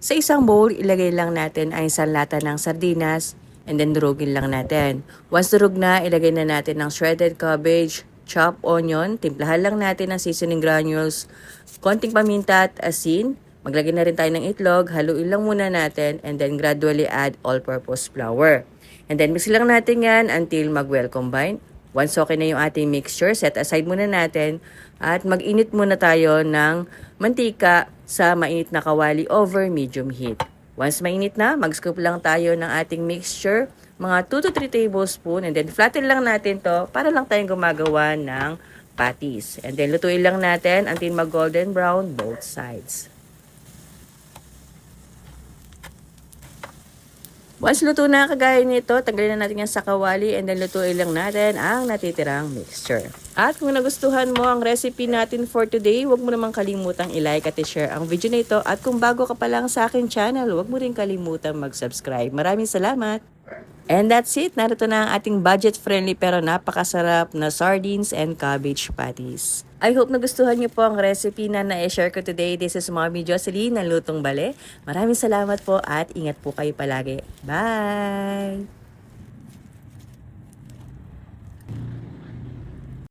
Sa isang bowl, ilagay lang natin ay isang lata ng sardinas and then durugin lang natin. Once durug na, ilagay na natin ng shredded cabbage, chopped onion, timplahan lang natin ng seasoning granules, konting paminta at asin. Maglagay na rin tayo ng itlog, haluin lang muna natin and then gradually add all-purpose flour. And then mix lang natin yan until mag-well combine. Once okay na yung ating mixture, set aside muna natin at mag-init muna tayo ng mantika sa mainit na kawali over medium heat. Once mainit na, mag-scoop lang tayo ng ating mixture, mga 2 to 3 tablespoon and then flatten lang natin to para lang tayong gumagawa ng patties. And then lutuin lang natin until mag-golden brown both sides. Once luto na kagaya nito, tanggalin na natin yan sa kawali and then lutuin lang natin ang natitirang mixture. At kung nagustuhan mo ang recipe natin for today, huwag mo namang kalimutang i-like at i-share ang video na ito. At kung bago ka pa lang sa akin channel, huwag mo rin kalimutang mag-subscribe. Maraming salamat! And that's it. Narito na ang ating budget-friendly pero napakasarap na sardines and cabbage patties. I hope nagustuhan niyo po ang recipe na na-share ko today. This is Mommy Jocelyn ng Lutong Bale. Maraming salamat po at ingat po kayo palagi. Bye!